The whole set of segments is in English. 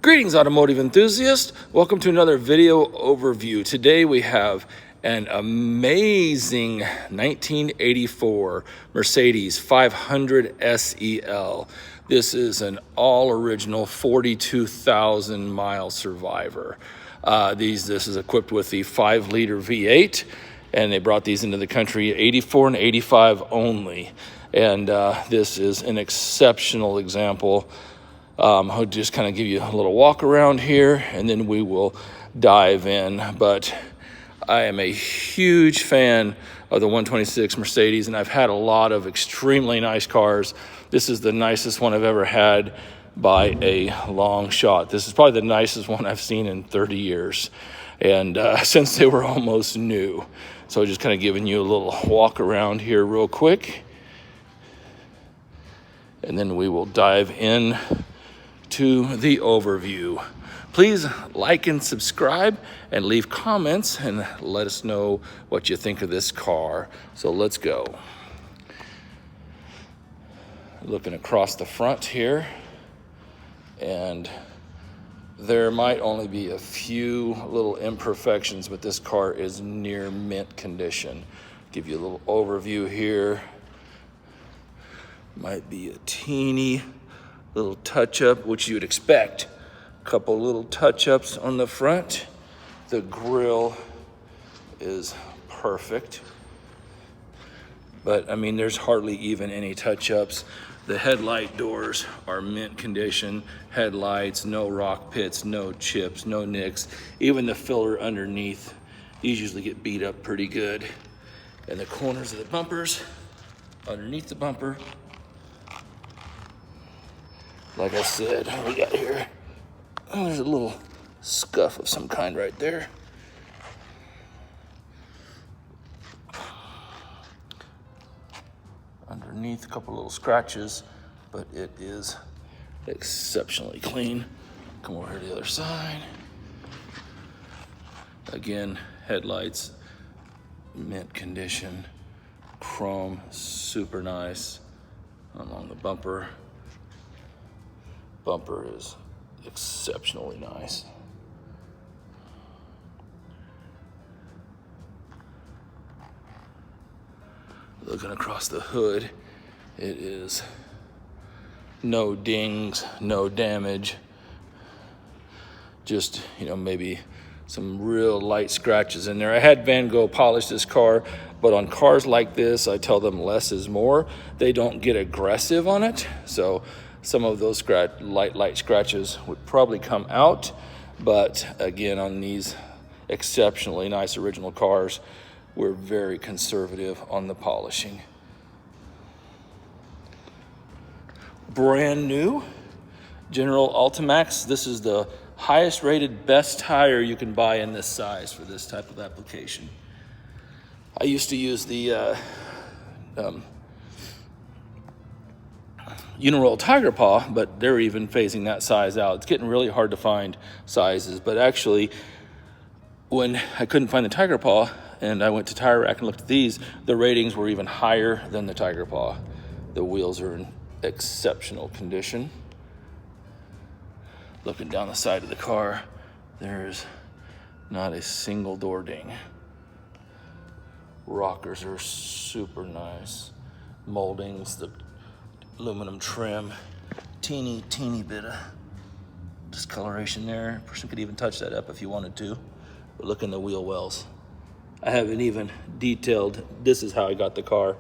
Greetings, automotive enthusiasts. Welcome to another video overview. Today we have an amazing 1984 Mercedes 500 SEL. This is an all-original 42,000 mile survivor. This is equipped with the 5-liter V8, and they brought these into the country 84 and 85 only. And this is an exceptional example. I'll just kind of give you a little walk around here and then we will dive in. But I am a huge fan of the 126 Mercedes, and I've had a lot of extremely nice cars. This is the nicest one I've ever had by a long shot. This is probably the nicest one I've seen in 30 years. And since they were almost new. So just kind of giving you a little walk around here real quick. And then we will dive in to the overview. Please like and subscribe and leave comments and let us know what you think of this car. So let's go. Looking across the front here, and there might only be a few little imperfections, but this car is near mint condition. Give you a little overview here. Might be a teeny little touch-up, which you'd expect. A couple little touch-ups on the front. The grille is perfect. But I mean, there's hardly even any touch-ups. The headlight doors are mint condition. Headlights, no rock pits, no chips, no nicks. Even the filler underneath, these usually get beat up pretty good. And the corners of the bumpers, underneath the bumper, like I said, what we got here? Oh, there's a little scuff of some kind right there. Underneath, a couple little scratches, but it is exceptionally clean. Come over here to the other side. Again, headlights, mint condition. Chrome, super nice. Along the bumper. Bumper is exceptionally nice. Looking across the hood, it is no dings, no damage. Just, maybe some real light scratches in there. I had Van Gogh polish this car, but on cars like this, I tell them less is more. They don't get aggressive on it, so some of those light scratches would probably come out. But again, on these exceptionally nice original cars, we're very conservative on the polishing. Brand new General Ultimax. This is the highest rated, best tire you can buy in this size for this type of application. I used to use the Uniroyal Tiger Paw, but they're even phasing that size out. It's getting really hard to find sizes, but actually, when I couldn't find the Tiger Paw and I went to Tire Rack and looked at these, the ratings were even higher than the Tiger Paw. The wheels are in exceptional condition. Looking down the side of the car, there's not a single door ding. Rockers are super nice. Moldings, the aluminum trim, teeny bit of discoloration there. A person could even touch that up if you wanted to. But look in the wheel wells. I haven't even detailed, this is how I got the car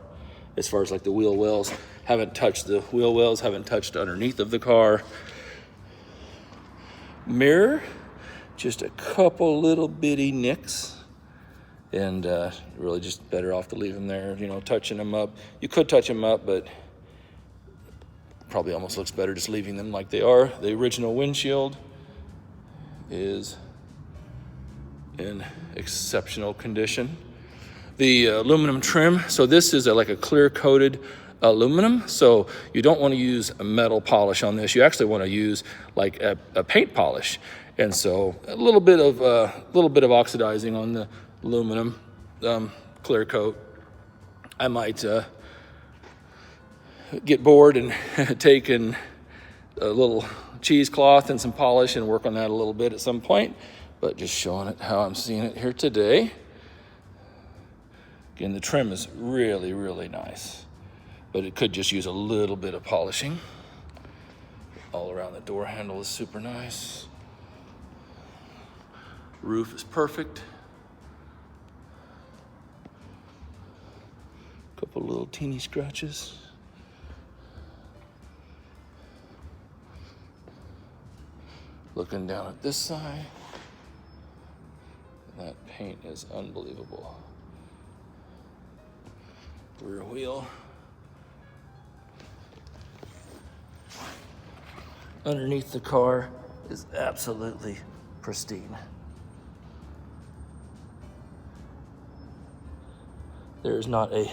as far as like the wheel wells. Haven't touched the wheel wells, haven't touched underneath of the car. Mirror, just a couple little bitty nicks. And really just better off to leave them there, touching them up. You could touch them up, but probably almost looks better just leaving them like they are. The original windshield is in exceptional condition. The aluminum trim, so this is like a clear coated aluminum, so you don't want to use a metal polish on this. You actually want to use like a paint polish. And so a little bit of oxidizing on the aluminum clear coat. I might get bored and take a little cheesecloth and some polish and work on that a little bit at some point, but just showing it how I'm seeing it here today. Again, the trim is really, really nice, but it could just use a little bit of polishing. All around the door handle is super nice. Roof is perfect. Couple little teeny scratches. Looking down at this side, that paint is unbelievable. Rear wheel. Underneath the car is absolutely pristine. There's not a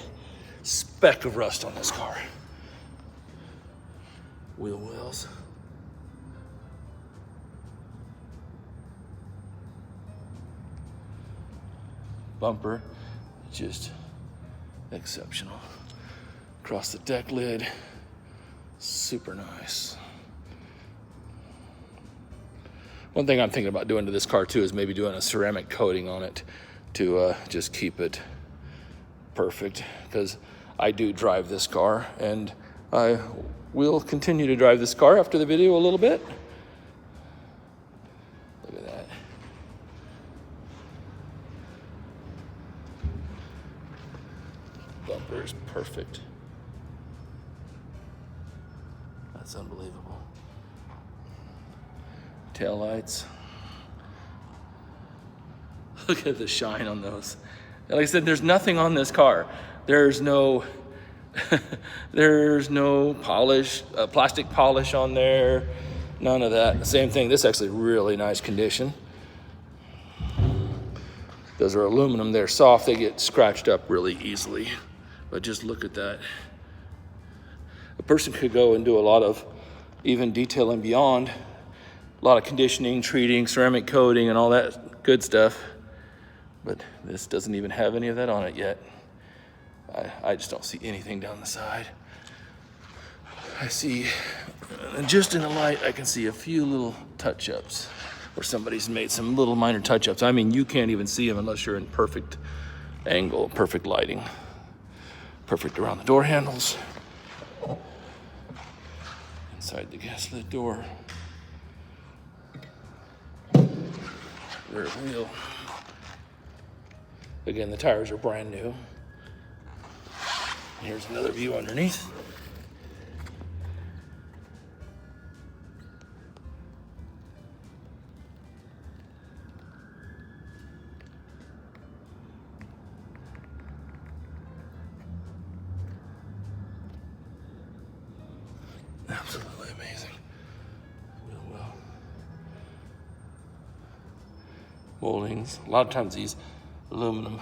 speck of rust on this car. Wheel wells. Bumper, just exceptional. Across the deck lid, super nice. One thing I'm thinking about doing to this car too is maybe doing a ceramic coating on it to just keep it perfect, because I do drive this car and I will continue to drive this car after the video a little bit. Look at that. Bumper is perfect. That's unbelievable. Tail lights. Look at the shine on those. Like I said, there's nothing on this car. There's no there's no polish, plastic polish on there. None of that. Same thing. This is actually really nice condition. Those are aluminum. They're soft. They get scratched up really easily. But just look at that. A person could go and do a lot of even detailing beyond, a lot of conditioning, treating, ceramic coating, and all that good stuff. But this doesn't even have any of that on it yet. I just don't see anything down the side. I see, just in the light, I can see a few little touch-ups where somebody's made some little minor touch-ups. I mean, you can't even see them unless you're in perfect angle, perfect lighting. Perfect around the door handles. Inside the gas lit door. Rear wheel. Again, the tires are brand new. Here's another view underneath. Absolutely amazing. Wheel well. Moldings. A lot of times these aluminum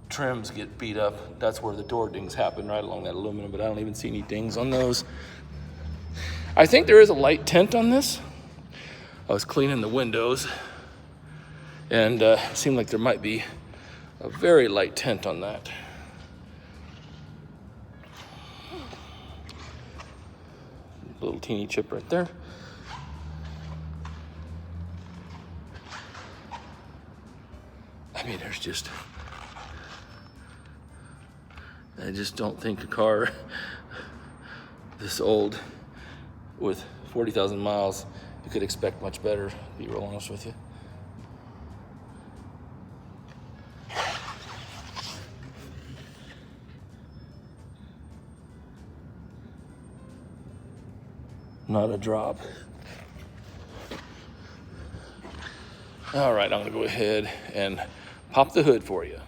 trims get beat up. That's where the door dings happen, right along that aluminum, but I don't even see any dings on those. I think there is a light tint on this. I was cleaning the windows and it seemed like there might be a very light tint on that. Little teeny chip right there. I mean, there's just, I just don't think a car this old with 40,000 miles, you could expect much better, to be real honest with you. Not a drop. All right, I'm gonna go ahead and pop the hood for you.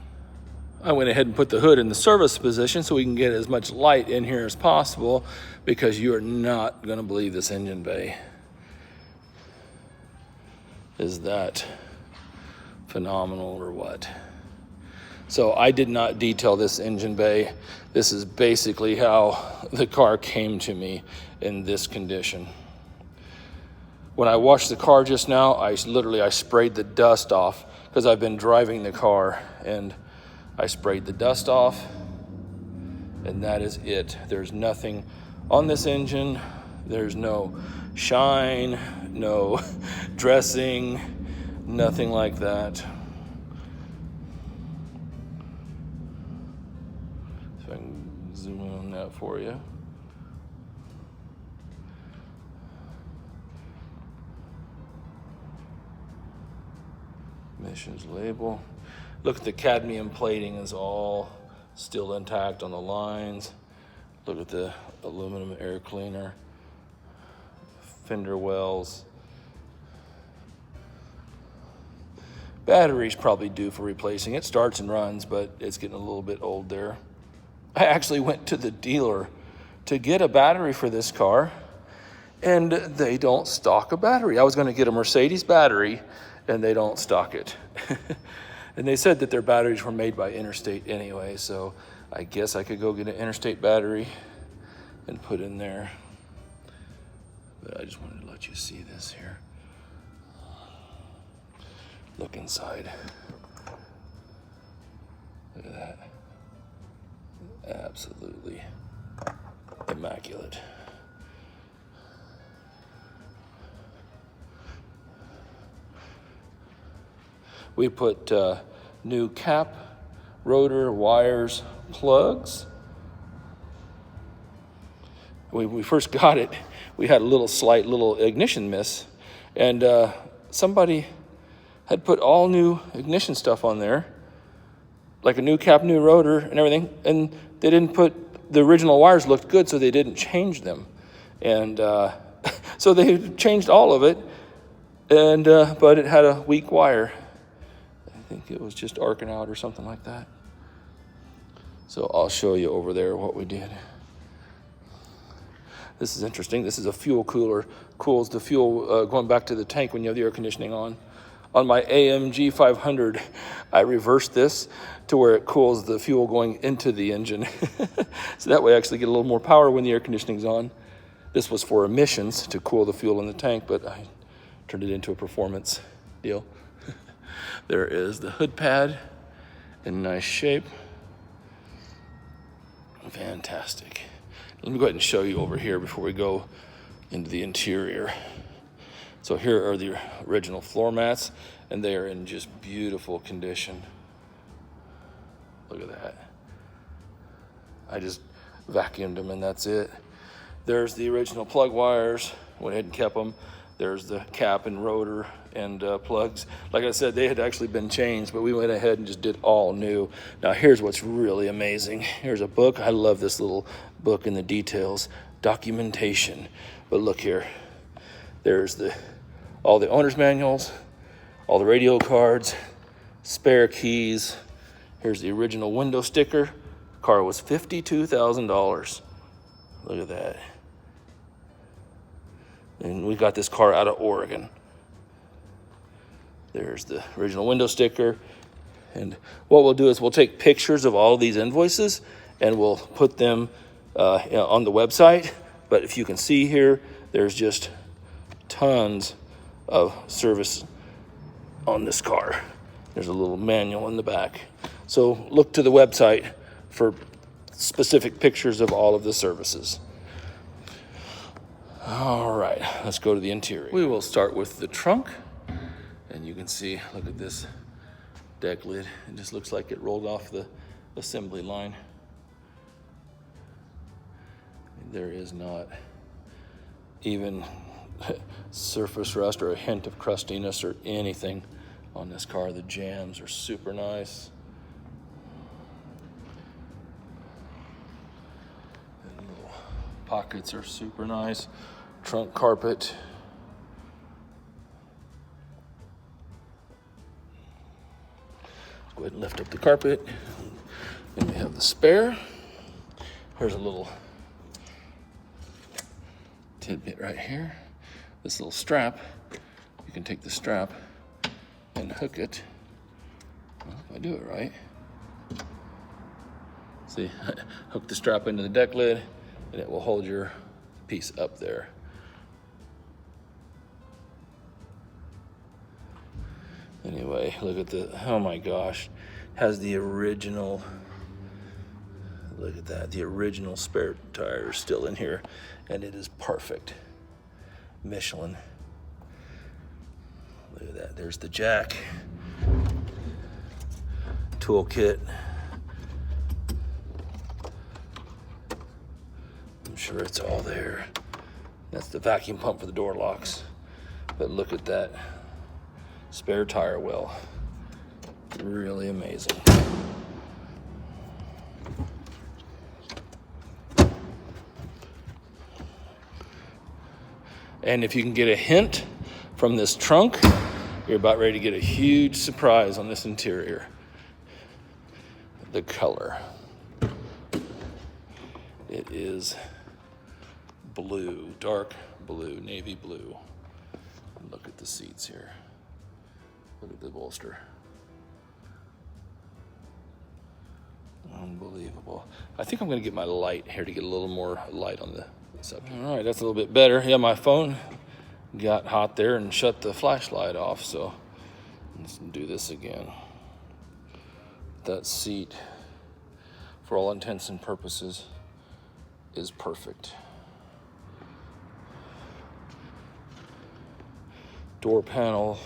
I went ahead and put the hood in the service position so we can get as much light in here as possible, because you are not gonna believe this engine bay. Is that phenomenal or what? So I did not detail this engine bay. This is basically how the car came to me in this condition. When I washed the car just now, I sprayed the dust off, because I've been driving the car, and I sprayed the dust off, and that is it. There's nothing on this engine There's no shine, no dressing, nothing like that. If I can zoom in on that for you. Emissions label. Look at the cadmium plating is all still intact on the lines. Look at the aluminum air cleaner, fender wells. Battery's probably due for replacing. It starts and runs, but it's getting a little bit old there. I actually went to the dealer to get a battery for this car, and they don't stock a battery. I was going to get a Mercedes battery, and they don't stock it. And they said that their batteries were made by Interstate anyway, so I guess I could go get an Interstate battery and put in there. But I just wanted to let you see this here. Look inside. Look at that. Absolutely immaculate. We put new cap, rotor, wires, plugs. When we first got it, we had a slight little ignition miss, and somebody had put all new ignition stuff on there, like a new cap, new rotor, and everything, and they didn't put, the original wires looked good, so they didn't change them. And so they changed all of it, and but it had a weak wire. I think it was just arcing out or something like that. So I'll show you over there what we did. This is interesting. This is a fuel cooler. Cools the fuel going back to the tank when you have the air conditioning on. On my AMG 500, I reversed this to where it cools the fuel going into the engine. So that way I actually get a little more power when the air conditioning's on. This was for emissions to cool the fuel in the tank, but I turned it into a performance deal. There is the hood pad in nice shape. Fantastic. Let me go ahead and show you over here before we go into the interior. So here are the original floor mats, and they are in just beautiful condition. Look at that. I just vacuumed them and that's it. There's the original plug wires. Went ahead and kept them. There's the cap and rotor and plugs. Like I said, they had actually been changed, but we went ahead and just did all new. Now here's what's really amazing. Here's a book. I love this little book in the details. Documentation. But look here. There's all the owner's manuals, all the radio cards, spare keys. Here's the original window sticker. Car was $52,000. Look at that. And we got this car out of Oregon. There's the original window sticker. And what we'll do is we'll take pictures of all these invoices and we'll put them on the website. But if you can see here, there's just tons of service on this car. There's a little manual in the back. So look to the website for specific pictures of all of the services. All right, let's go to the interior. We will start with the trunk. And you can see, look at this deck lid. It just looks like it rolled off the assembly line. There is not even surface rust or a hint of crustiness or anything on this car. The jambs are super nice. And little pockets are super nice. Trunk carpet. Let's go ahead and lift up the carpet. Then we have the spare. Here's a little tidbit right here. This little strap, you can take the strap and hook it. Well, if I do it right. See, hook the strap into the deck lid and it will hold your piece up there. Anyway, look at oh my gosh, has the original Look at that. The original spare tire is still in here, and it is perfect. Michelin. Look at that. There's the jack. Toolkit. I'm sure it's all there. That's the vacuum pump for the door locks. But look at that spare tire well. Really amazing. And if you can get a hint from this trunk, you're about ready to get a huge surprise on this interior. The color. It is blue, dark blue, navy blue. Look at the seats here. Look at the bolster. Unbelievable. I think I'm gonna get my light here to get a little more light on the subject. All right, that's a little bit better. Yeah, my phone got hot there and shut the flashlight off, so let's do this again. That seat, for all intents and purposes, is perfect. Door panel,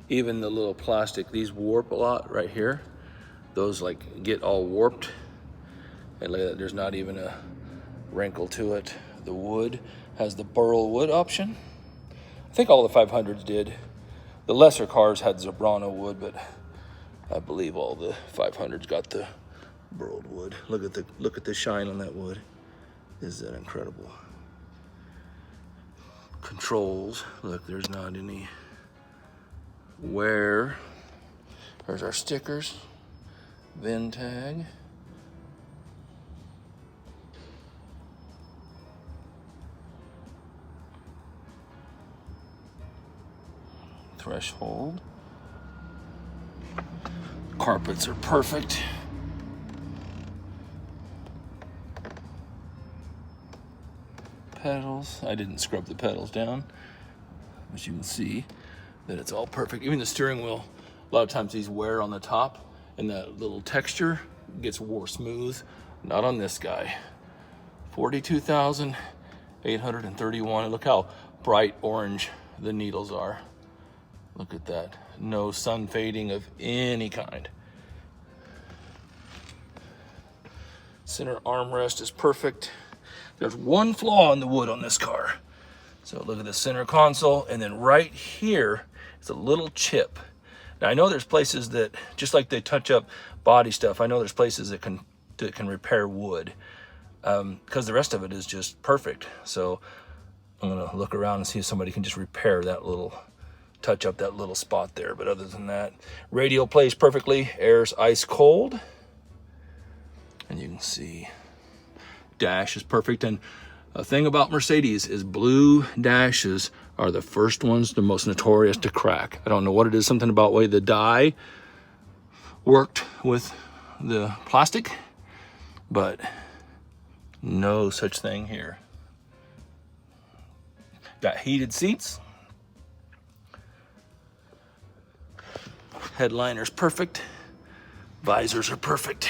even the little plastic, these warp a lot right here. Those like get all warped. And look at that, there's not even a wrinkle to it. The wood has the burl wood option. I think all the 500s did. The lesser cars had Zebrano wood, but I believe all the 500s got the burled wood. Look at the shine on that wood. Isn't that incredible? Controls. Look, there's not any wear. There's our stickers. VIN tag. Threshold. Carpets are perfect. Pedals. I didn't scrub the pedals down, but you can see that it's all perfect. Even the steering wheel, a lot of times these wear on the top and that little texture gets wore smooth. Not on this guy. 42,831. Look how bright orange the needles are. Look at that. No sun fading of any kind. Center armrest is perfect. There's one flaw in the wood on this car. So look at the center console, and then right here is a little chip. Now I know there's places that, just like they touch up body stuff, I know there's places that can repair wood, because the rest of it is just perfect. So I'm gonna look around and see if somebody can just repair that little, touch up that little spot there. But other than that, radio plays perfectly. Air's ice cold. And you can see dash is perfect. And a thing about Mercedes is blue dashes are the first ones, the most notorious to crack. I don't know what it is, something about the way the dye worked with the plastic, but no such thing here. Got heated seats. Headliner's perfect. Visors are perfect.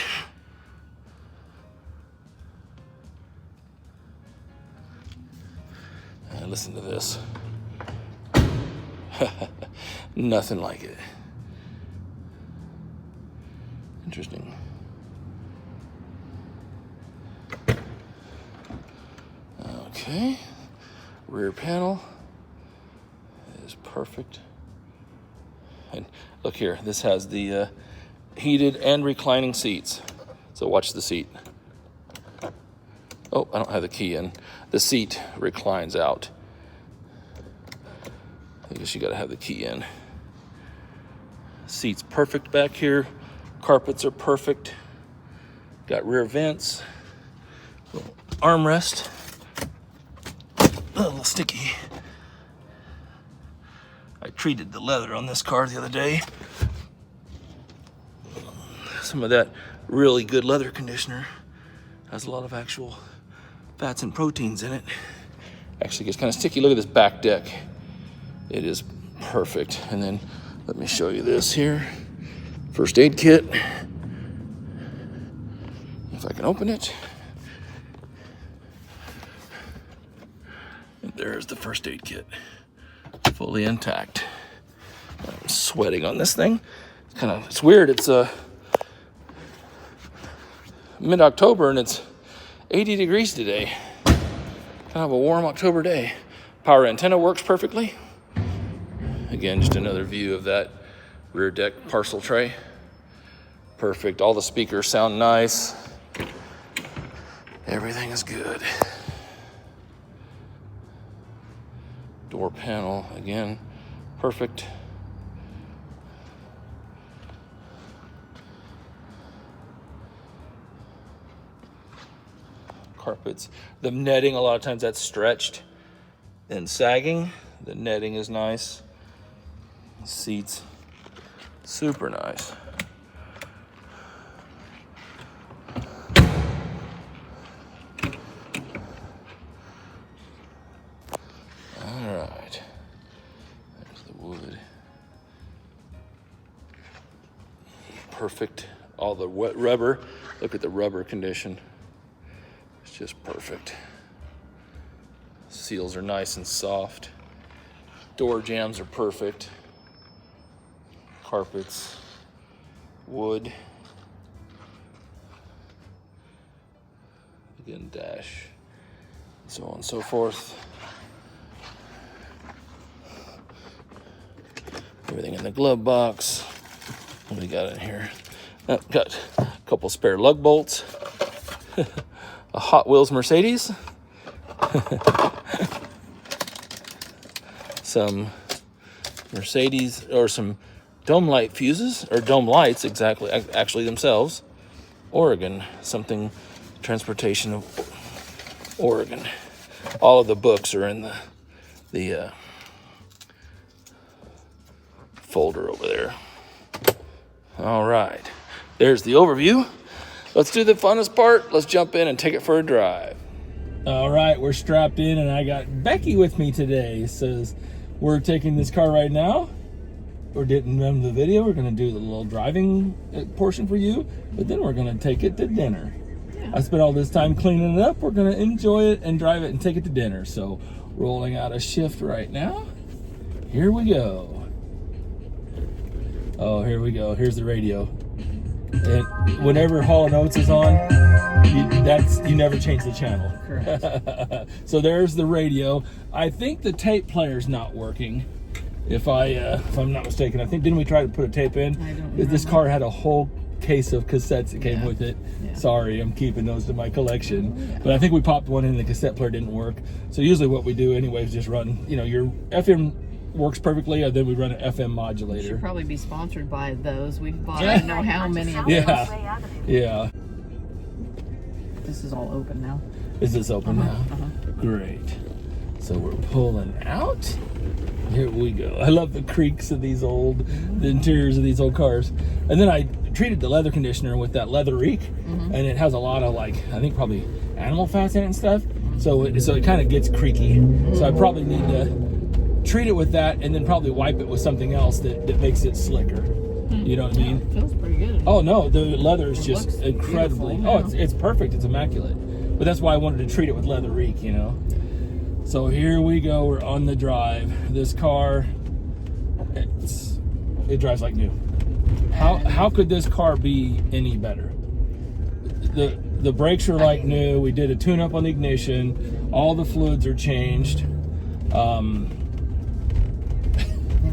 And listen to this. Nothing like it. Interesting. Okay. Rear panel is perfect. And look here, this has the heated and reclining seats. So watch the seat. Oh, I don't have the key in. The seat reclines out. I guess you gotta have the key in. Seat's perfect back here. Carpets are perfect. Got rear vents. Little armrest. A little sticky. I treated the leather on this car the other day. Some of that really good leather conditioner has a lot of actual fats and proteins in it. Actually gets kind of sticky. Look at this back deck. It is perfect. And then let me show you this here. First aid kit. if I can open it. And there's the first aid kit, fully intact. I'm sweating on this thing. It's weird. It's mid-October and it's 80 degrees today. Kind of a warm October day. Power antenna works perfectly. Again, just another view of that rear deck parcel tray. Perfect. All the speakers sound nice. Everything is good. Door panel, again, perfect. Carpets. The netting, a lot of times that's stretched and sagging. The netting is nice. Seats, super nice. All right, there's the wood. Perfect. All the wet rubber. Look at the rubber condition. It's just perfect. Seals are nice and soft. Door jambs are perfect. Carpets, wood. Again, dash, so on and so forth. Everything in the glove box. What do we got in here? Oh, got a couple spare lug bolts. A Hot Wheels Mercedes. Some Mercedes, or some dome light fuses, or dome lights, exactly, actually themselves. Oregon, something, transportation of Oregon. All of the books are in the folder over there. All right, there's the overview. Let's do the funnest part. Let's jump in and take it for a drive. All right, we're strapped in and I got Becky with me today. Says we're taking this car right now. We didn't run the video. We're gonna do the little driving portion for you, but then we're gonna take it to dinner. Yeah. I spent all this time cleaning it up. We're gonna enjoy it and drive it and take it to dinner. So rolling out a shift right now. Here we go. Oh, here we go. Here's the radio. And whenever Hall & Oates is on, you never change the channel. Correct. So there's the radio. I think the tape player's not working. If I'm not mistaken, didn't we try to put a tape in? I don't remember. This car had a whole case of cassettes that came with it. Yeah. Sorry, I'm keeping those to my collection. Yeah. But I think we popped one in, the cassette player didn't work. So usually what we do anyway is just run, your FM works perfectly, and then we run an FM modulator. We should probably be sponsored by those. We've bought I don't know how many of those. Yeah. This is all open now. Is this open now? Great. So we're pulling out. Here we go. I love the creaks of the interiors of these old cars. And then I treated the leather conditioner with that leather reek, and it has a lot of I think probably animal fats in it and stuff. So it kind of gets creaky. So I probably need to treat it with that and then probably wipe it with something else that makes it slicker. You know what I mean? It feels pretty good. Oh no, the leather is just incredibly. Beautiful, it's perfect. It's immaculate. But that's why I wanted to treat it with leather reek. So here we go. We're on the drive. This car, it drives like new. How could this car be any better? The brakes are like new. We did a tune-up on the ignition. All the fluids are changed. And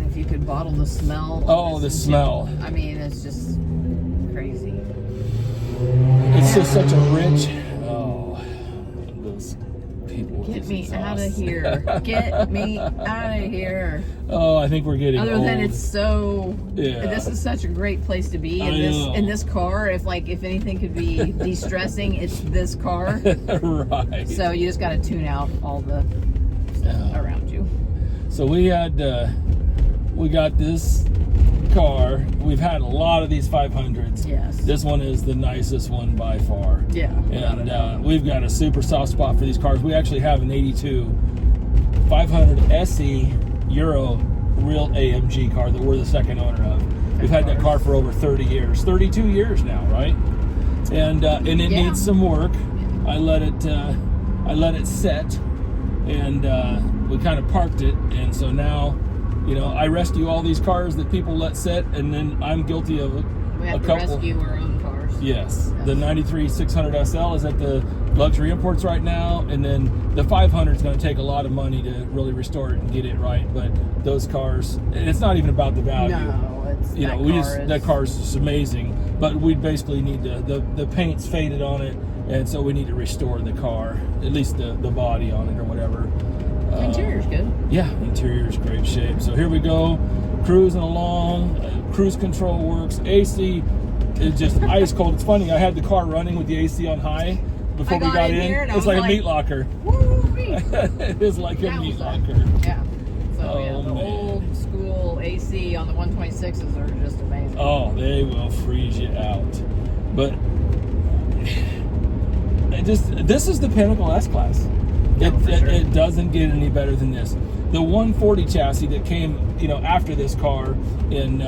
if you could bottle the smell. Oh, the smell. It's just crazy. It's just such a rich. Oh, those people. Get me out of here. Get me out of here. Oh, I think we're getting Other old. than it's so. Yeah. This is such a great place to be in this car. If anything could be de-stressing, it's this car. Right. So you just got to tune out all the stuff around you. So we got this car. We've had a lot of these 500s. Yes. This one is the nicest one by far. Yeah. And we've got a super soft spot for these cars. We actually have an 82 500 SE Euro real AMG car that we're the second owner of. We've had that car for over 30 years. 32 years now, right? and it Yeah. needs some work. I let it set, and we kind of parked it, and so now, you know, I rescue all these cars that people let sit, and then I'm guilty of We have a to couple. rescue our own cars. Yes, the 93 600 SL is at the luxury imports right now, and then the 500 is going to take a lot of money to really restore it and get it right. But those cars, and it's not even about the value. No, it's You know, that car's just amazing. But we basically need the paint's faded on it, and so we need to restore the car, at least the body on it or whatever. The interior's good. Yeah, interior's great shape. So here we go, cruising along. Cruise control works. AC is just ice cold. It's funny. I had the car running with the AC on high before we got in. It's like a meat locker. Woo-wee. It is like a meat locker. Yeah. So Oh, the man. old school AC on the 126s are just amazing. Oh, they will freeze you out. But this is the pinnacle S-Class. It doesn't get any better than this. The 140 chassis that came, you know, after this car in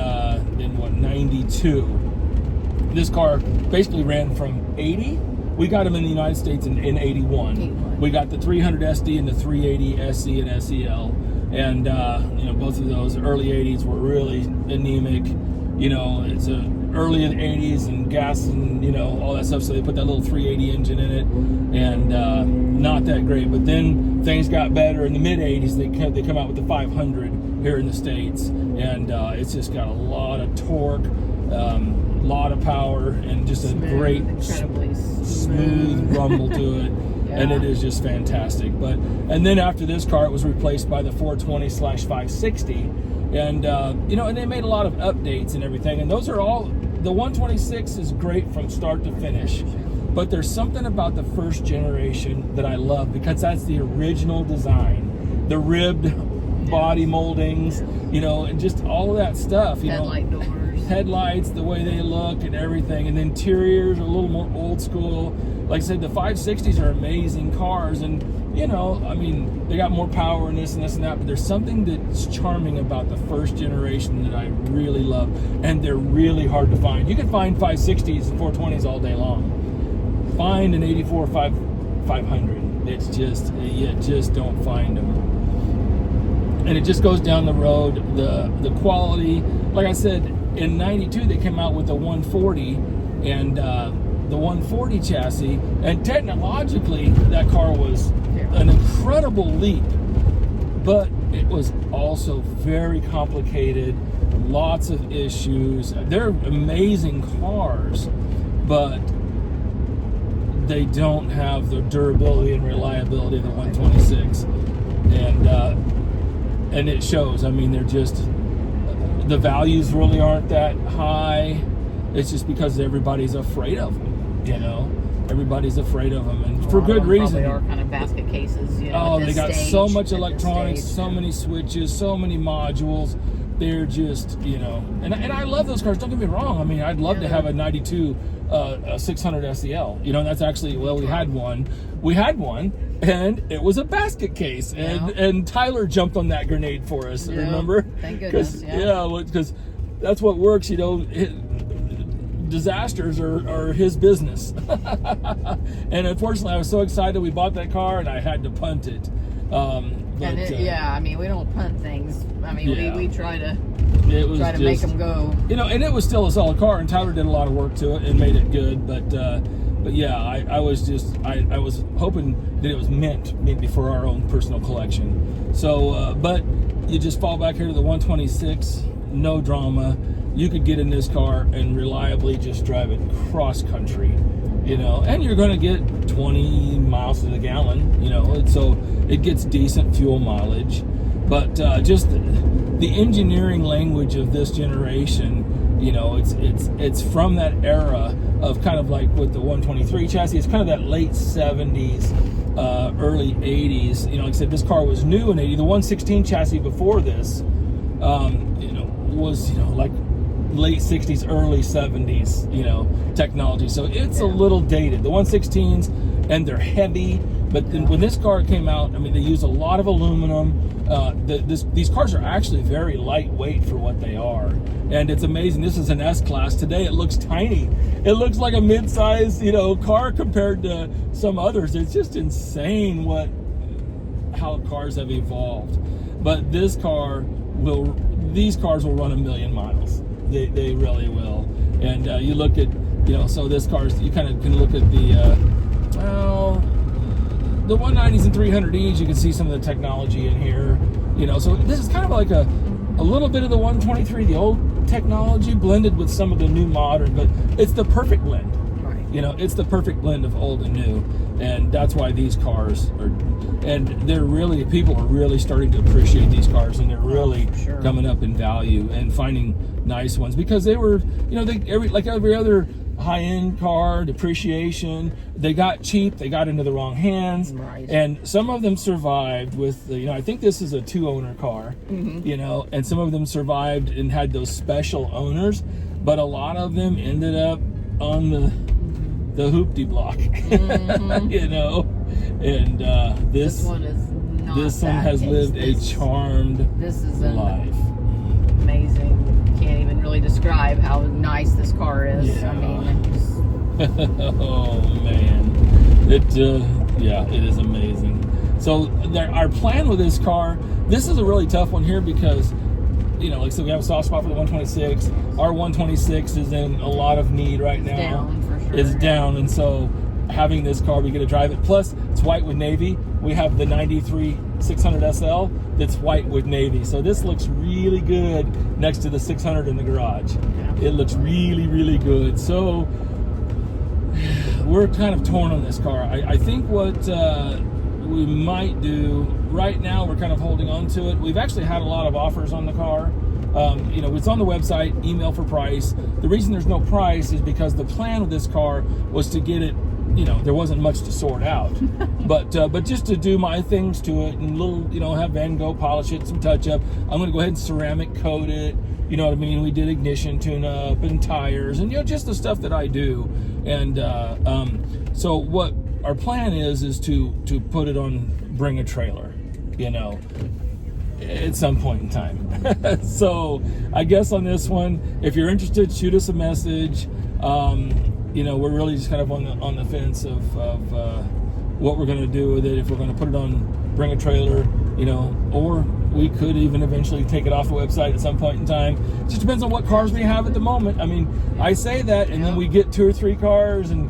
what, 92. This car basically ran from 80. We got them in the United States in 81. We got the 300 SD and the 380 SC and SEL. And, you know, both of those early 80s were really anemic. You know, it's early in the 80s and gas and, you know, all that stuff. So they put that little 380 engine in it, and not that great. But then things got better in the mid 80s. They come out with the 500 here in the States, and it's just got a lot of torque, lot of power, and just a great incredibly smooth rumble to it. Yeah. And it is just fantastic. And then after this car, it was replaced by the 420/560. And, you know, and they made a lot of updates and everything. And those are all, the 126 is great from start to finish. But there's something about the first generation that I love, because that's the original design. The ribbed body moldings, you know, and just all of that stuff. You Headlight know, doors. Headlights, the way they look and everything. And the interiors are a little more old school. Like I said, the 560s are amazing cars. And, you know, I mean, they got more power and this and this and that, but there's something that's charming about the first generation that I really love, and they're really hard to find. You can find 560s and 420s all day long. Find an 84 500. It's just, you just don't find them. And it just goes down the road. The quality, like I said, in 92 they came out with the 140, and the 140 chassis, and technologically that car was an incredible leap, but it was also very complicated, lots of issues. They're amazing cars, but they don't have the durability and reliability of the 126, and it shows. I mean, they're just, the values really aren't that high. It's just because everybody's afraid of them, you know. Everybody's afraid of them, and for good reason. They are kind of basket cases, you know. Oh, they got so much electronics, so many switches, so many modules. They're just, you know, and I love those cars. Don't get me wrong. I mean, I'd love to have a 92 600 SEL. You know, that's actually, well, we had one, and it was a basket case, and Tyler jumped on that grenade for us. Yeah. Remember? Thank goodness. Because that's what works. You know. Disasters are his business. And unfortunately I was so excited we bought that car, and I had to punt it. I mean, we don't punt things. I mean, we try to make them go. You know, and it was still a solid car, and Tyler did a lot of work to it and made it good. But yeah, I was hoping that it was meant maybe for our own personal collection. So, but you just fall back here to the 126, no drama. You could get in this car and reliably just drive it cross country, you know, and you're going to get 20 miles to the gallon, you know, so it gets decent fuel mileage. But just the engineering language of this generation, you know, it's from that era of kind of like with the 123 chassis. It's kind of that late 70s, early 80s. You know, like I said, this car was new in 80. The 116 chassis before this, you know, was, you know, like late 60s, early 70s, you know, technology. So it's a little dated. The 116s, and they're heavy, But then when this car came out, I mean, they use a lot of aluminum. These cars are actually very lightweight for what they are, and it's amazing. This is an S-Class. Today it looks tiny. It looks like a mid-size, car compared to some others. It's just insane how cars have evolved. But these cars will run 1 million miles. They really will. And you look at, so this car's, you kind of can look at the 190s and 300Es. You can see some of the technology in here. So this is kind of like a little bit of the 123, the old technology blended with some of the new modern, but it's the perfect blend. Right. It's the perfect blend of old and new, and that's why these cars are, and people are really starting to appreciate these cars, and they're really coming up in value and finding nice ones, because they were, like every other high-end car, depreciation, they got cheap, they got into the wrong hands, right. And some of them survived with I think this is a 2-owner car, and some of them survived and had those special owners, but a lot of them ended up on the hoopty block. And this one is not. This one has lived a charmed life. Amazing. Can't even really describe how nice this car is. Yeah. I mean, oh man, it is amazing. So our plan with this car, this is a really tough one here, because like I said, we have a soft spot for the 126. Our 126 is in a lot of need right now. It's down for sure. It's down, and so having this car, we get to drive it. Plus, it's white with navy. We have the 93 600 SL that's white with navy. So this looks really good next to the 600 in the garage. Yeah. It looks really, really good. So we're kind of torn on this car. I think what we might do right now, we're kind of holding on to it. We've actually had a lot of offers on the car. It's on the website, email for price. The reason there's no price is because the plan with this car was to get it, there wasn't much to sort out, but just to do my things to it and have Van Gogh polish it, some touch up. I'm going to go ahead and ceramic coat it. You know what I mean? We did ignition tune up and tires and, just the stuff that I do. And so what our plan is to put it on Bring a Trailer, at some point in time. So I guess on this one, if you're interested, shoot us a message. We're really just kind of on the fence of what we're going to do with it. If we're going to put it on Bring a Trailer, or we could even eventually take it off the website at some point in time. It just depends on what cars we have at the moment. I mean, I say that, and then we get 2 or 3 cars, and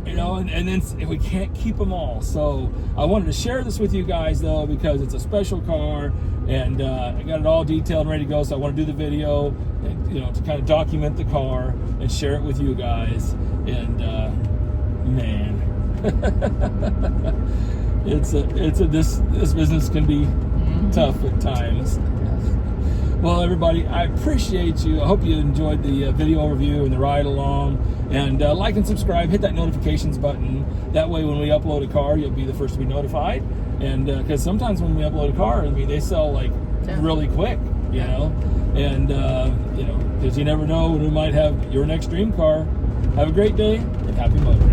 and then we can't keep them all. So I wanted to share this with you guys, though, because it's a special car, and I got it all detailed and ready to go. So I want to do the video, and, to kind of document the car and share it with you guys. And man, this business can be tough at times. Well, everybody, I appreciate you. I hope you enjoyed the video overview and the ride along. And like and subscribe, hit that notifications button. That way when we upload a car, you'll be the first to be notified. And because sometimes when we upload a car, they sell like really quick, and because you never know when we might have your next dream car. Have a great day and happy motoring.